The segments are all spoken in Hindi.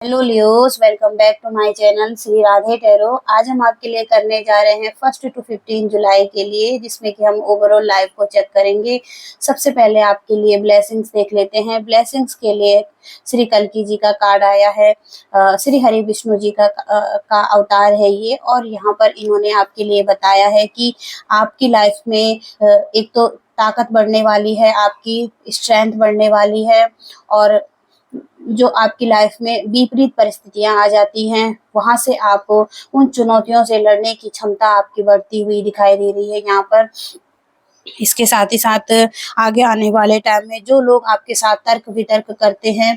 Hello Leos, welcome back to my channel Shri Radhe tarot. आज हम आपके लिए करने जा रहे हैं 1 to 15 जुलाई के लिए, जिसमें कि हम ओवरऑल लाइफ को चेक करेंगे। सबसे पहले आपके लिए ब्लेसिंग्स देख लेते हैं। ब्लेसिंग्स के लिए श्री कल्की जी का कार्ड आया है। श्री हरि विष्णु जी का अवतार है ये, और यहाँ पर इन्होंने आपके लिए बताया है कि आपकी लाइफ में एक तो ताकत बढ़ने वाली है, आपकी स्ट्रेंथ बढ़ने वाली है, और जो आपकी लाइफ में विपरीत परिस्थितियां आ जाती हैं, वहां से आप उन चुनौतियों से लड़ने की क्षमता आपकी बढ़ती हुई दिखाई दे रही है यहाँ पर। इसके साथ ही साथ आगे आने वाले टाइम में जो लोग आपके साथ तर्क वितर्क करते हैं,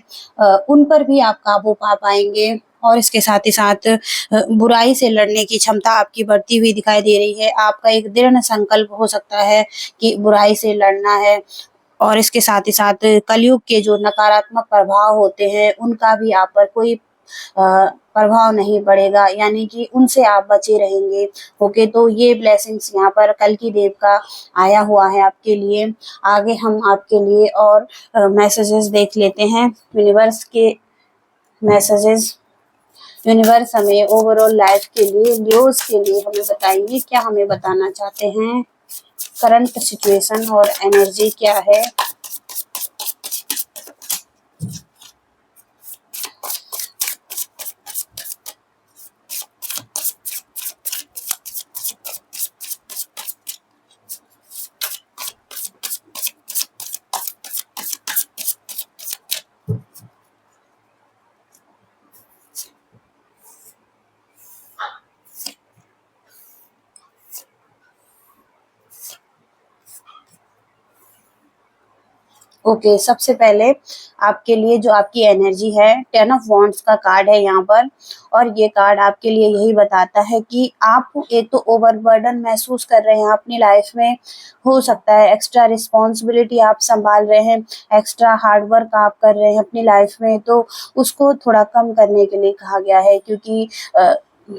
उन पर भी आप काबू पा पाएंगे। और इसके साथ ही साथ बुराई से लड़ने की क्षमता आपकी बढ़ती हुई दिखाई दे रही है। आपका एक दृढ़ संकल्प हो सकता है कि बुराई से लड़ना है। और इसके साथ ही साथ कलयुग के जो नकारात्मक प्रभाव होते हैं, उनका भी आप पर कोई प्रभाव नहीं पड़ेगा, यानी कि उनसे आप बचे रहेंगे। ओके, तो ये ब्लेसिंग्स यहाँ पर कल्की देव का आया हुआ है आपके लिए। आगे हम आपके लिए और मैसेजेस देख लेते हैं। यूनिवर्स के मैसेजेस, यूनिवर्स हमें ओवरऑल लाइफ के लिए, लियोस के लिए हमें बताइए क्या हमें बताना चाहते हैं। करंट सिचुएशन और एनर्जी क्या है। ओके, सबसे पहले आपके लिए जो आपकी एनर्जी है, 10 ऑफ वॉन्ड्स का कार्ड है यहाँ पर। और ये कार्ड आपके लिए यही बताता है कि आप एक तो ओवरबर्डन महसूस कर रहे हैं अपनी लाइफ में। हो सकता है एक्स्ट्रा रिस्पॉन्सिबिलिटी आप संभाल रहे हैं, एक्स्ट्रा हार्ड वर्क आप कर रहे हैं अपनी लाइफ में, तो उसको थोड़ा कम करने के लिए कहा गया है। क्योंकि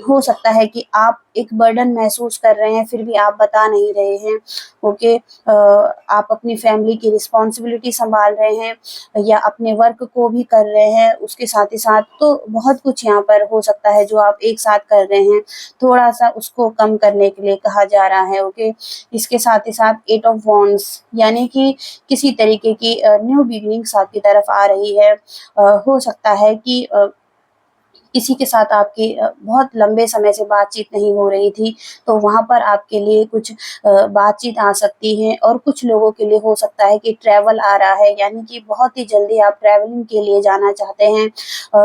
हो सकता है कि आप एक बर्डन महसूस कर रहे हैं, फिर भी आप बता नहीं रहे हैं। ओके, आप अपनी फैमिली की रिस्पॉन्सिबिलिटी संभाल रहे हैं, या अपने वर्क को भी कर रहे हैं उसके साथ ही साथ। तो बहुत कुछ यहाँ पर हो सकता है जो आप एक साथ कर रहे हैं, थोड़ा सा उसको कम करने के लिए कहा जा रहा है। ओके, इसके साथ ही साथ 8 ऑफ वॉन्ड्स, यानी कि किसी तरीके की न्यू बिगिनिंग्स आपकी तरफ आ रही है। हो सकता है कि किसी के साथ आपकी बहुत लंबे समय से बातचीत नहीं हो रही थी, तो वहाँ पर आपके लिए कुछ बातचीत आ सकती है। और कुछ लोगों के लिए हो सकता है कि ट्रैवल आ रहा है, यानी कि बहुत ही जल्दी आप ट्रैवलिंग के लिए जाना चाहते हैं।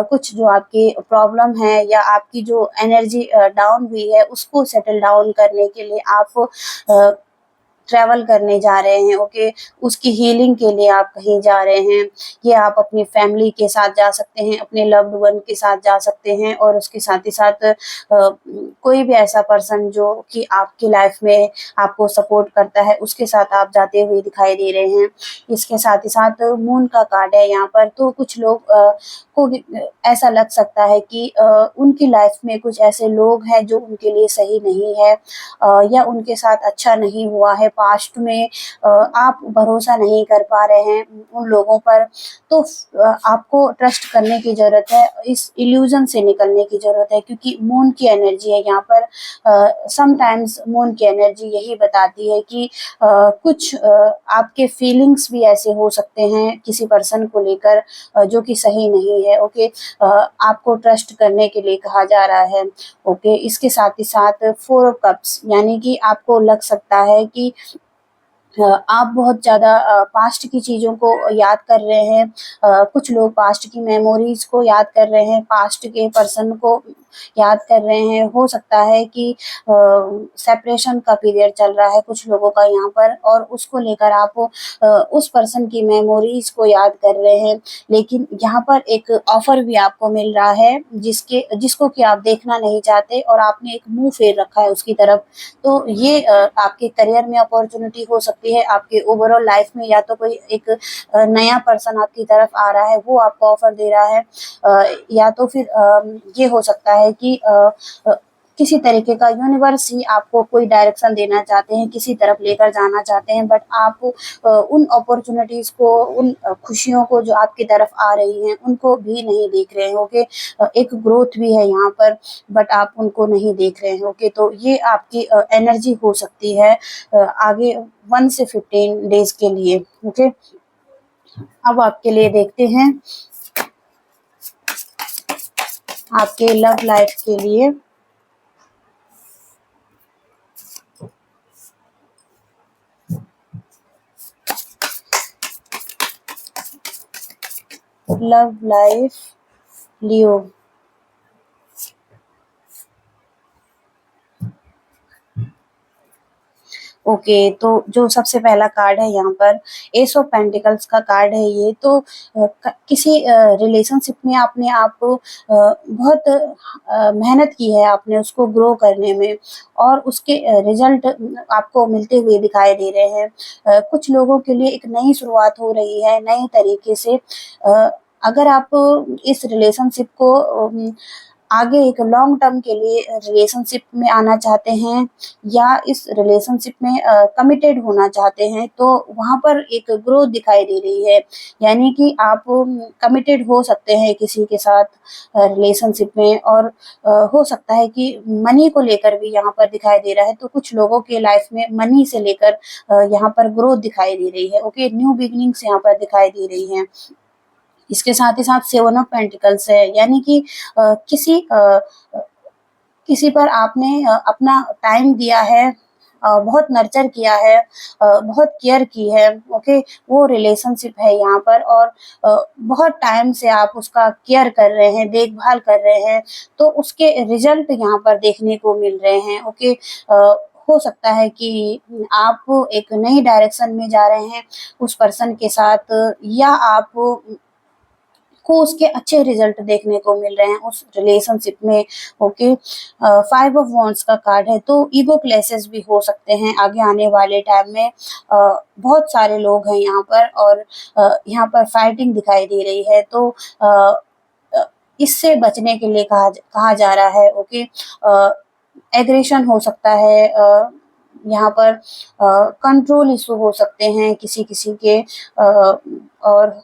कुछ जो आपकी प्रॉब्लम है या आपकी जो एनर्जी डाउन हुई है, उसको सेटल डाउन करने के लिए आप ट्रैवल करने जा रहे हैं। ओके, उसकी हीलिंग के लिए आप कहीं जा रहे हैं। ये आप अपनी फैमिली के साथ जा सकते हैं, अपने लव्ड वन के साथ जा सकते हैं, और उसके साथ ही साथ कोई भी ऐसा पर्सन जो कि आपकी लाइफ में आपको सपोर्ट करता है, उसके साथ आप जाते हुए दिखाई दे रहे हैं। इसके साथ ही साथ मून का कार्ड है यहाँ पर। तो कुछ लोग को भी ऐसा लग सकता है कि उनकी लाइफ में कुछ ऐसे लोग हैं जो उनके लिए सही नहीं है, या उनके साथ अच्छा नहीं हुआ है पास्ट में। आप भरोसा नहीं कर पा रहे हैं उन लोगों पर, तो आपको ट्रस्ट करने की जरूरत है, इस इल्यूजन से निकलने की जरूरत है। क्योंकि मून की एनर्जी है यहाँ पर। समटाइम्स मून की एनर्जी यही बताती है कि कुछ आपके फीलिंग्स भी ऐसे हो सकते हैं किसी पर्सन को लेकर, जो कि सही नहीं है। ओके, आपको ट्रस्ट करने के लिए कहा जा रहा है। ओके, इसके साथ ही साथ 4 ऑफ कप्स, यानी कि आपको लग सकता है कि आप बहुत ज़्यादा पास्ट की चीज़ों को याद कर रहे हैं। कुछ लोग पास्ट की मेमोरीज को याद कर रहे हैं, पास्ट के पर्सन को याद कर रहे हैं। हो सकता है कि सेपरेशन का पीरियड चल रहा है कुछ लोगों का यहाँ पर, और उसको लेकर आप उस पर्सन की मेमोरीज को याद कर रहे हैं। लेकिन यहाँ पर एक ऑफर भी आपको मिल रहा है, जिसको कि आप देखना नहीं चाहते, और आपने एक मुंह फेर रखा है उसकी तरफ। तो ये आपके करियर में अपॉर्चुनिटी हो सकती है, आपके ओवरऑल लाइफ में या तो कोई एक नया पर्सन आपकी तरफ आ रहा है, वो आपको ऑफर दे रहा है। या तो फिर ये हो सकता है कि किसी तरीके का यूनिवर्स ही आपको कोई डायरेक्शन देना चाहते हैं, किसी तरफ लेकर जाना चाहते हैं, बट आप उन अपॉर्चुनिटीज को, उन खुशियों को जो आपकी तरफ आ रही हैं उनको भी नहीं देख रहे हो कि एक ग्रोथ भी है यहाँ पर, बट आप उनको नहीं देख रहे हो कि तो ये आपकी एनर्जी हो सकती है आगे 1 से 15 डेज के लिए। ओके, अब आपके लिए देखते हैं आपके लव लाइफ के लिए। लव लाइफ लियो। ओके, तो जो सबसे पहला कार्ड है यहाँ पर एस ऑफ पेंटिकल्स का कार्ड है ये। तो किसी रिलेशनशिप में आपने आप बहुत मेहनत की है, आपने उसको ग्रो करने में, और उसके रिजल्ट आपको मिलते हुए दिखाई दे रहे हैं। कुछ लोगों के लिए एक नई शुरुआत हो रही है नए तरीके से। अगर आप इस रिलेशनशिप को आगे एक लॉन्ग टर्म के लिए रिलेशनशिप में आना चाहते हैं, या इस रिलेशनशिप में कमिटेड होना चाहते हैं, तो वहाँ पर एक ग्रोथ दिखाई दे रही है। यानी कि आप कमिटेड हो सकते हैं किसी के साथ रिलेशनशिप में, और हो सकता है कि मनी को लेकर भी यहाँ पर दिखाई दे रहा है। तो कुछ लोगों के लाइफ में मनी से लेकर यहाँ पर ग्रोथ दिखाई दे रही है। ओके, न्यू बिगिनिंग्स यहाँ पर दिखाई दे रही हैं। इसके साथ ही साथ 7 ऑफ पेंटिकल्स है, यानी कि किसी पर आपने अपना टाइम दिया है, बहुत नर्चर किया है, बहुत केयर की है। ओके, वो रिलेशनशिप है यहाँ पर, और बहुत टाइम से आप उसका केयर कर रहे हैं, देखभाल कर रहे हैं, तो उसके रिजल्ट यहाँ पर देखने को मिल रहे हैं। ओके, हो सकता है कि आप एक नई डायरेक्शन में जा रहे हैं उस पर्सन के साथ, या आप को उसके अच्छे रिजल्ट देखने को मिल रहे हैं उस रिलेशनशिप में। ओके, 5 ऑफ वॉन्ड्स का कार्ड है। तो ईगो क्लैशेस भी हो सकते हैं आगे आने वाले टाइम में। बहुत सारे लोग हैं यहाँ पर, और यहाँ पर फाइटिंग दिखाई दे रही है। तो इससे बचने के लिए कहा जा रहा है। ओके, एग्रेशन हो सकता है, यहाँ पर कंट्रोल इशू हो सकते हैं किसी किसी के, और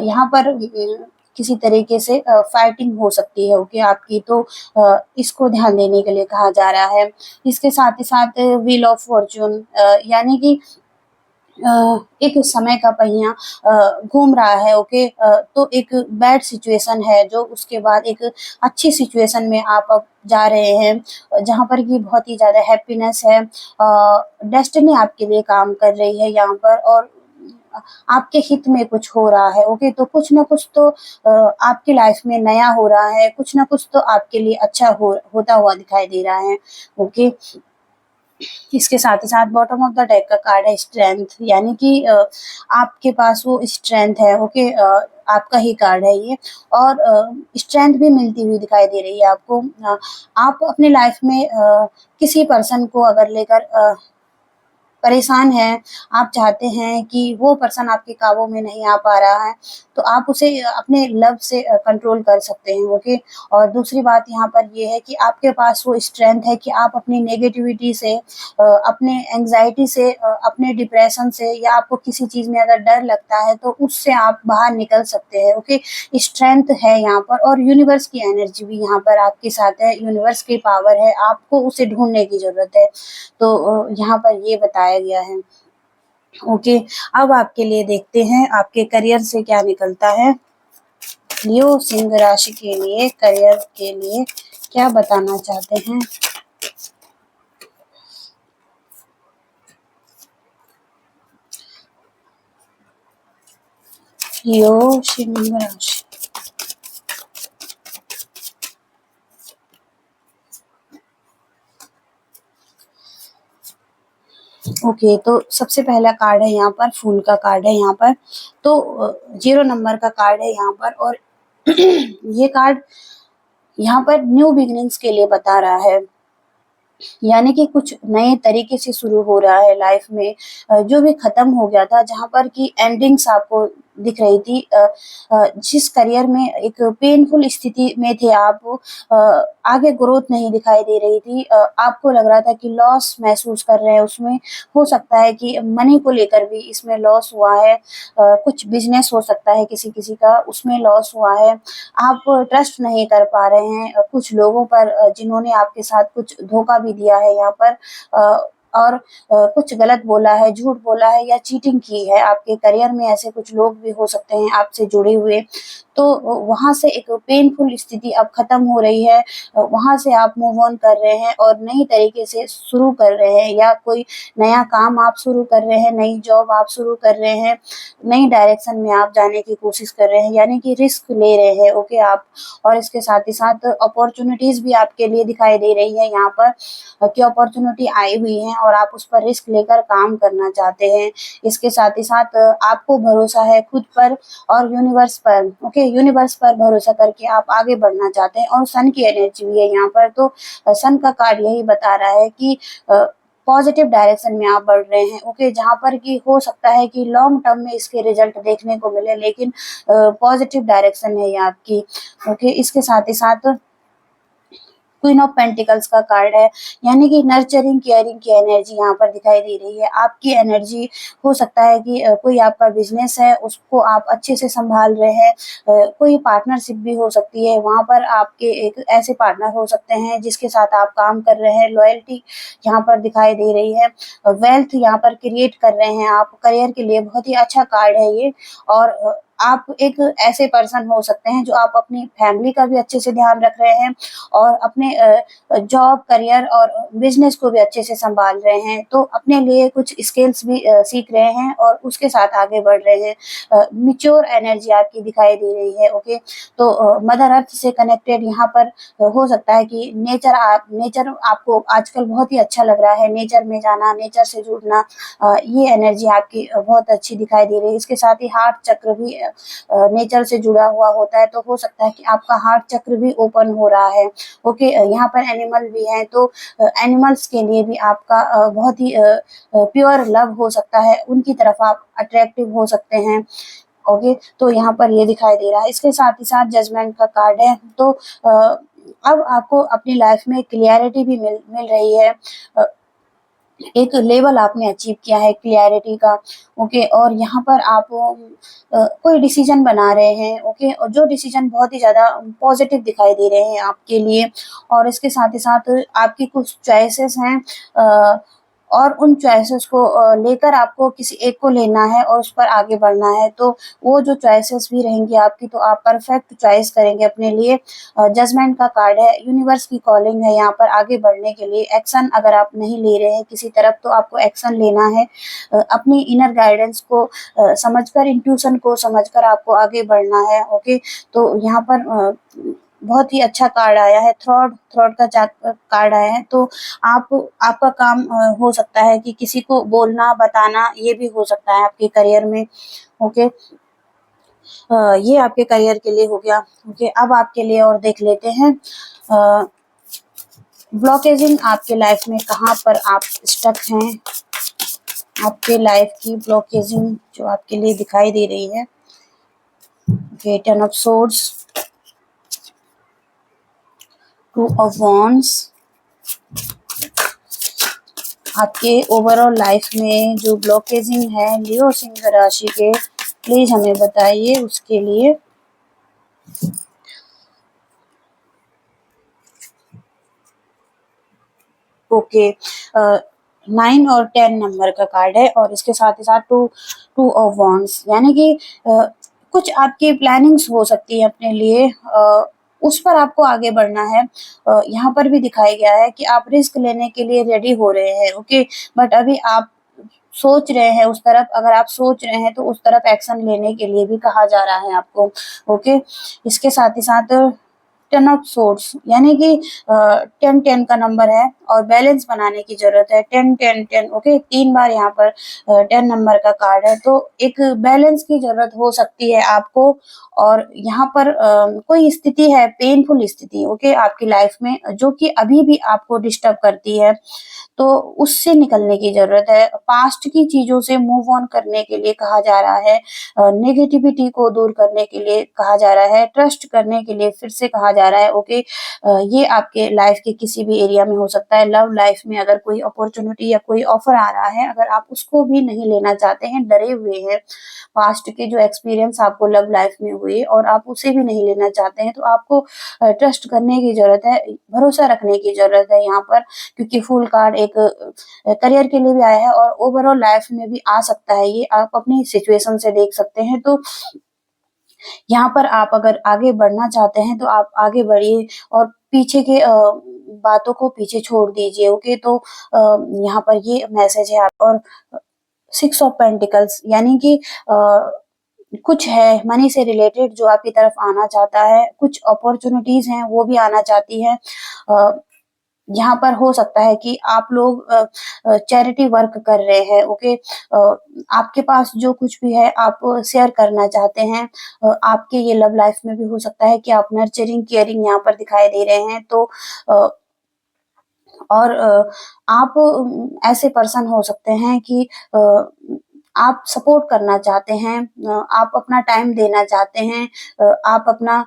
यहाँ पर किसी तरीके से फाइटिंग हो सकती है। ओके, आपकी, तो इसको ध्यान देने के लिए कहा जा रहा है। इसके साथ ही साथ व्हील ऑफ फॉर्च्यून, यानी कि एक समय का पहिया घूम रहा है। ओके, तो एक बैड सिचुएशन है, जो उसके बाद एक अच्छी सिचुएशन में आप अब जा रहे हैं, जहाँ पर कि बहुत ही ज़्यादा हैप्पीनेस है। डेस्टिनी आपके लिए काम कर रही है यहाँ पर, और आपके हित में कुछ हो रहा है। ओके, तो कुछ ना कुछ तो आपकी लाइफ में नया हो रहा है, कुछ ना कुछ तो आपके लिए अच्छा होता हुआ दिखाई दे रहा है। ओके, इसके साथ ही साथ बॉटम ऑफ द डेक का कार्ड है स्ट्रेंथ, यानी कि आपके पास वो स्ट्रेंथ है। ओके, आपका ही कार्ड है ये, और स्ट्रेंथ भी मिलती हुई दिखाई दे रही है आपको। आप अपने लाइफ में किसी पर्सन को अगर लेकर परेशान हैं, आप चाहते हैं कि वो पर्सन आपके काबू में नहीं आ पा रहा है, तो आप उसे अपने लव से कंट्रोल कर सकते हैं। ओके, और दूसरी बात यहाँ पर ये है कि आपके पास वो स्ट्रेंथ है कि आप अपनी नेगेटिविटी से, अपने एंग्जाइटी से, अपने डिप्रेशन से, या आपको किसी चीज़ में अगर डर लगता है तो उससे आप बाहर निकल सकते हैं। ओके, स्ट्रेंथ है यहाँ पर, और यूनिवर्स की एनर्जी भी यहाँ पर आपके साथ है, यूनिवर्स की पावर है, आपको उसे ढूंढने की ज़रूरत है। तो यहाँ पर ये बताया गया है। ओके, अब आपके लिए देखते हैं आपके करियर से क्या निकलता है। लियो सिंह राशि के लिए करियर के लिए क्या बताना चाहते हैं। लियो सिंह राशि। ओके, तो सबसे पहला कार्ड है यहाँ पर, फूल का कार्ड है यहाँ पर। तो 0 नंबर का कार्ड है यहाँ पर, और ये कार्ड यहाँ पर न्यू बिगिनिंग्स के लिए बता रहा है, यानी कि कुछ नए तरीके से शुरू हो रहा है लाइफ में। जो भी खत्म हो गया था, जहाँ पर कि एंडिंग्स आपको दिख रही थी, जिस करियर में एक पेनफुल स्थिति में थे आप, अ, आगे ग्रोथ नहीं दिखाई दे रही थी, आपको लग रहा था कि लॉस महसूस कर रहे हैं उसमें। हो सकता है कि मनी को लेकर भी इसमें लॉस हुआ है, कुछ बिजनेस हो सकता है किसी किसी का, उसमें लॉस हुआ है। आप ट्रस्ट नहीं कर पा रहे हैं कुछ लोगों पर, जिन्होंने आपके साथ कुछ धोखा भी दिया है यहाँ पर, और कुछ गलत बोला है, झूठ बोला है या चीटिंग की है। आपके करियर में ऐसे कुछ लोग भी हो सकते हैं आपसे जुड़े हुए। तो वहाँ से एक पेनफुल स्थिति अब खत्म हो रही है, वहाँ से आप मूव ऑन कर रहे हैं और नई तरीके से शुरू कर रहे हैं, या कोई नया काम आप शुरू कर रहे हैं, नई जॉब आप शुरू कर रहे हैं, नई डायरेक्शन में आप जाने की कोशिश कर रहे हैं, यानी कि रिस्क ले रहे हैं, ओके आप। और इसके साथ ही साथ अपॉर्चुनिटीज भी आपके लिए दिखाई दे रही है यहाँ पर, कि अपॉर्चुनिटी आई हुई है और आप उस पर रिस्क लेकर काम करना चाहते हैं। इसके साथ ही साथ आपको भरोसा है खुद पर और यूनिवर्स पर, ओके, यूनिवर्स पर भरोसा करके आप आगे बढ़ना चाहते हैं। और सन की एनर्जी भी है यहाँ पर, तो सन का कार्ड यही बता रहा है कि पॉजिटिव डायरेक्शन में आप बढ़ रहे हैं, ओके, जहाँ पर कि हो सकता है कि लॉन्ग टर्म में इसके रिजल्ट देखने को मिले, लेकिन पॉजिटिव डायरेक्शन है ये आपकी, ओके। इसके साथ ही साथ क्वीन ऑफ पेंटिकल्स का कार्ड है, यानी कि नर्चरिंग केयरिंग की एनर्जी यहाँ पर दिखाई दे रही है। आपकी एनर्जी, हो सकता है कि कोई आपका बिजनेस है उसको आप अच्छे से संभाल रहे हैं, कोई पार्टनरशिप भी हो सकती है, वहाँ पर आपके एक ऐसे पार्टनर हो सकते हैं जिसके साथ आप काम कर रहे हैं। लॉयल्टी यहाँ पर दिखाई दे रही है, वेल्थ यहाँ पर क्रिएट कर रहे हैं आप, करियर के लिए बहुत ही अच्छा कार्ड है ये। और आप एक ऐसे पर्सन हो सकते हैं जो आप अपनी फैमिली का भी अच्छे से ध्यान रख रहे हैं और अपने जॉब, करियर और बिजनेस को भी अच्छे से संभाल रहे हैं। तो अपने लिए कुछ स्किल्स भी सीख रहे हैं और उसके साथ आगे बढ़ रहे हैं। मैच्योर एनर्जी आपकी दिखाई दे रही है, ओके। तो मदर अर्थ से कनेक्टेड यहाँ पर हो सकता है कि नेचर आपको आजकल बहुत ही अच्छा लग रहा है, नेचर में जाना, नेचर से जुड़ना, ये एनर्जी आपकी बहुत अच्छी दिखाई दे रही है। इसके साथ ही हार्ट चक्र भी नेचर से जुड़ा हुआ होता है, तो हो सकता है कि आपका हार्ट चक्र भी ओपन हो रहा है, ओके। यहाँ पर एनिमल भी हैं, तो एनिमल्स के लिए भी आपका बहुत ही प्योर लव हो सकता है, उनकी तरफ आप अट्रैक्टिव हो सकते हैं, ओके। तो यहाँ पर ये दिखाई दे रहा है। इसके साथ ही साथ जजमेंट का कार्ड है, तो अब आपको अपनी लाइफ में क्लियरिटी भी मिल रही है, एक लेवल आपने अचीव किया है क्लियरिटी का, ओके। और यहाँ पर आप कोई डिसीजन बना रहे हैं, ओके, और जो डिसीजन बहुत ही ज़्यादा पॉजिटिव दिखाई दे रहे हैं आपके लिए। और इसके साथ ही साथ आपकी कुछ चॉइसेस हैं, और उन चॉइसेस को लेकर आपको किसी एक को लेना है और उस पर आगे बढ़ना है। तो वो जो चॉइसेस भी रहेंगी आपकी, तो आप परफेक्ट चॉइस करेंगे अपने लिए। जजमेंट का कार्ड है, यूनिवर्स की कॉलिंग है यहाँ पर आगे बढ़ने के लिए। एक्शन अगर आप नहीं ले रहे हैं किसी तरफ, तो आपको एक्शन लेना है, अपनी इनर गाइडेंस को समझकर, इंट्यूशन को समझकर आपको आगे बढ़ना है, ओके। तो यहाँ पर बहुत ही अच्छा कार्ड आया है, थ्रॉड का कार्ड आया है। तो आप आपका काम हो सकता है कि किसी को बोलना, बताना, ये भी हो सकता है आपके करियर में, ओके। ये आपके करियर के लिए हो गया, ओके। अब आपके लिए और देख लेते हैं, ब्लॉकेजिंग आपके लाइफ में कहाँ पर आप स्टक हैं, आपके लाइफ की ब्लॉकेजिंग जो आपके लिए दिखाई दे रही है। Okay, 10 of swords, 2 of wands, आपके ओवरऑल लाइफ में जो ब्लॉकेजिंग है लियो सिंह राशि के, प्लीज हमें बताइए उसके लिए। ओके, 9 और 10 नंबर का कार्ड है और इसके साथ ही साथ टू ऑफ वॉन्ड्स, यानी कि कुछ आपकी प्लानिंग्स हो सकती है अपने लिए, उस पर आपको आगे बढ़ना है। यहाँ पर भी दिखाया गया है कि आप रिस्क लेने के लिए रेडी हो रहे हैं, ओके। बट अभी आप सोच रहे हैं उस तरफ, अगर आप सोच रहे हैं तो उस तरफ एक्शन लेने के लिए भी कहा जा रहा है आपको, ओके। इसके साथ ही साथ टेन ऑफ सोर्ड्स, यानी कि 10-10 का नंबर है और बैलेंस बनाने की जरूरत है। 10-10-10, ओके, 3 बार यहाँ पर 10 नंबर का कार्ड है, तो एक बैलेंस की जरूरत हो सकती है आपको। और यहाँ पर कोई स्थिति है, पेनफुल स्थिति, ओके, आपकी लाइफ में जो कि अभी भी आपको डिस्टर्ब करती है, तो उससे निकलने की जरूरत है। पास्ट की चीजों से मूव ऑन करने के लिए कहा जा रहा है, नेगेटिविटी को दूर करने के लिए कहा जा रहा है, ट्रस्ट करने के लिए फिर से कहा जा रहा है, ओके। ये आपके लाइफ के किसी भी एरिया में हो सकता है। लव लाइफ में अगर कोई अपॉर्चुनिटी या कोई ऑफर आ रहा है, अगर आप उसको भी नहीं लेना चाहते हैं, डरे हुए हैं, पास्ट के जो एक्सपीरियंस आपको लव लाइफ में हुए और आप उसे भी नहीं लेना चाहते हैं, तो आपको ट्रस्ट करने की जरूरत है, भरोसा रखने की जरूरत है यहाँ पर। क्योंकि फुल कार्ड एक करियर के लिए भी आया है और ओवरऑल लाइफ में भी आ सकता है, ये आप अपनी सिचुएशन से देख सकते हैं। तो यहाँ पर आप अगर आगे बढ़ना चाहते हैं तो आप आगे बढ़िए और पीछे के बातों को पीछे छोड़ दीजिए, ओके। तो यहाँ पर ये मैसेज है आप। और 6 ऑफ पेंटिकल्स, यानी कि कुछ है मनी से रिलेटेड जो आपकी तरफ आना चाहता है, कुछ अपॉर्चुनिटीज हैं वो भी आना चाहती है। यहाँ पर हो सकता है कि आप लोग चैरिटी वर्क कर रहे हैं, ओके। आपके पास जो कुछ भी है आप शेयर करना चाहते हैं। आपके ये लव लाइफ में भी हो सकता है कि आप नर्चरिंग केयरिंग यहाँ पर दिखाई दे रहे हैं। तो और आप ऐसे पर्सन हो सकते हैं कि आप सपोर्ट करना चाहते हैं, आप अपना टाइम देना चाहते हैं, आप अपना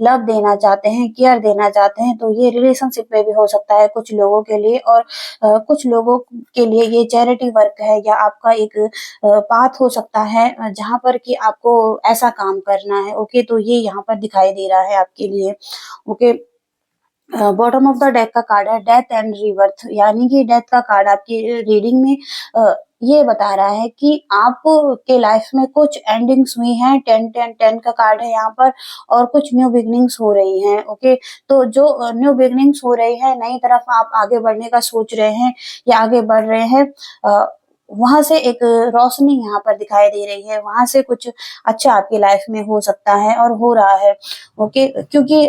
लव देना चाहते हैं, केयर देना चाहते हैं। तो ये रिलेशनशिप में भी हो सकता है कुछ लोगों के लिए। और कुछ लोगों के लिए ये चैरिटी वर्क है, या आपका एक पाथ हो सकता है जहाँ पर कि आपको ऐसा काम करना है, ओके। तो ये यहाँ पर दिखाई दे रहा है आपके लिए, okay. Bottom of the deck का कार्ड है डेथ एंड रिवर्थ, यानी कि डेथ का कार्ड आपकी रीडिंग में ये बता रहा है कि आप के लाइफ में कुछ एंडिंग्स हुई हैं। 10-10-10 का कार्ड है यहाँ पर, और कुछ न्यू बिगनिंग्स हो रही हैं, ओके। तो जो न्यू बिगनिंग्स हो रही है, नई तरफ आप आगे बढ़ने का सोच रहे हैं या आगे बढ़ रहे हैं, वहां से एक रोशनी यहाँ पर दिखाई दे रही है, वहां से कुछ अच्छा आपकी लाइफ में हो सकता है और हो रहा है, ओके। क्योंकि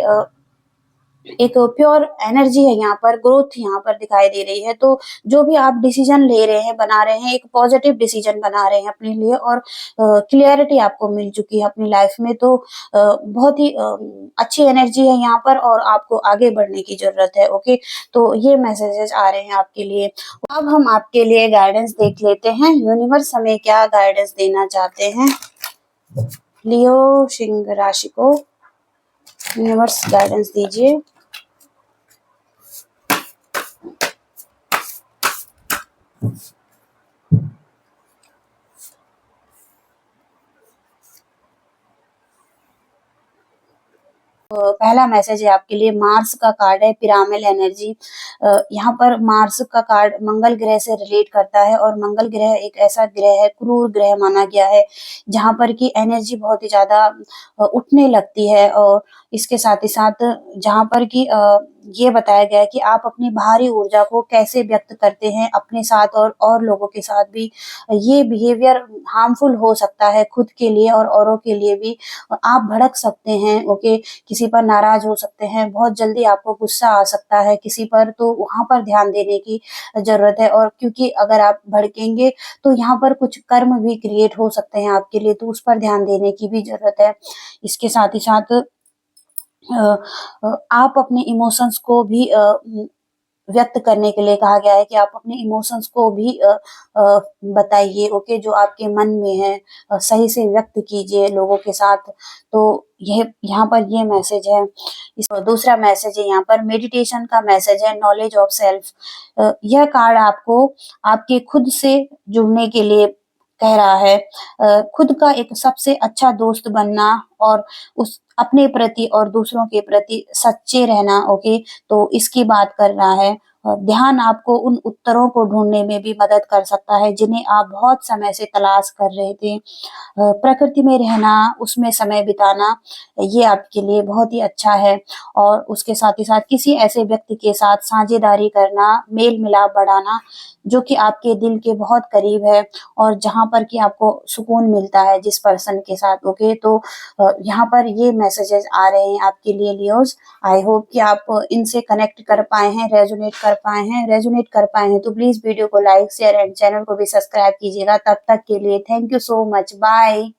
एक प्योर एनर्जी है यहाँ पर, ग्रोथ यहाँ पर दिखाई दे रही है। तो जो भी आप डिसीजन ले रहे हैं, बना रहे हैं, एक पॉजिटिव डिसीजन बना रहे हैं अपने लिए, और क्लियरिटी आपको मिल चुकी है अपनी लाइफ में। तो बहुत ही अच्छी एनर्जी है यहाँ पर और आपको आगे बढ़ने की जरूरत है, ओके। तो ये मैसेजेस आ रहे हैं आपके लिए। अब हम आपके लिए गाइडेंस देख लेते हैं, यूनिवर्स हमें क्या गाइडेंस देना चाहते हैं। लियो सिंह राशि को यूनिवर्स गाइडेंस दीजिए। पहला मैसेज है आपके लिए, मार्स का कार्ड है, पिरामिड एनर्जी। यहाँ पर मार्स का कार्ड मंगल ग्रह से रिलेट करता है, और मंगल ग्रह एक ऐसा ग्रह है, क्रूर ग्रह माना गया है, जहाँ पर की एनर्जी बहुत ही ज्यादा उठने लगती है। और इसके साथ ही साथ जहाँ पर की ये बताया गया है कि आप अपनी बाहरी ऊर्जा को कैसे व्यक्त करते हैं अपने साथ और लोगों के साथ भी। ये बिहेवियर हार्मफुल हो सकता है खुद के लिए और औरों के लिए भी। आप भड़क सकते हैं, ओके, किसी पर नाराज हो सकते हैं, बहुत जल्दी आपको गुस्सा आ सकता है किसी पर, तो वहां पर ध्यान देने की जरूरत है। और क्योंकि अगर आप भड़केंगे तो यहाँ पर कुछ कर्म भी क्रिएट हो सकते हैं आपके लिए, तो उस पर ध्यान देने की भी जरूरत है। इसके साथ ही साथ आप अपने इमोशंस को भी व्यक्त करने के लिए कहा गया है कि आप अपने इमोशंस को भी बताइए, ओके, जो आपके मन में है सही से व्यक्त कीजिए लोगों के साथ। तो यह यहाँ पर ये मैसेज है। इस दूसरा मैसेज है यहाँ पर, मेडिटेशन का मैसेज है, नॉलेज ऑफ सेल्फ। यह कार्ड आपको आपके खुद से जुड़ने के लिए कह रहा है, खुद का एक सबसे अच्छा दोस्त बनना, और उस अपने प्रति और दूसरों के प्रति सच्चे रहना, ओके। तो इसकी बात कर रहा है। ध्यान आपको उन उत्तरों को ढूँढने में भी मदद कर सकता है जिन्हें आप बहुत समय से तलाश कर रहे थे। प्रकृति में रहना, उसमें समय बिताना, ये आपके लिए बहुत ही अच्छा है और उसके साथ ही साथ किसी ऐसे व्यक्ति के साथ साझेदारी करना, मेल-मिलाप बढ़ाना, जो कि आपके दिल के बहुत करीब है और जहाँ पर कि आपको सुकून मिलता है जिस पर्सन के साथ। ओके, तो यहाँ पर ये मैसेजेस आ रहे हैं आपके लिए लियोज़। आई होप कि आप इनसे कनेक्ट कर पाए हैं, रेज़ोनेट कर पाए हैं, तो प्लीज़ वीडियो को लाइक, शेयर एंड चैनल को भी सब्सक्राइब कीजिएगा। तब तक के लिए thank you so much. Bye.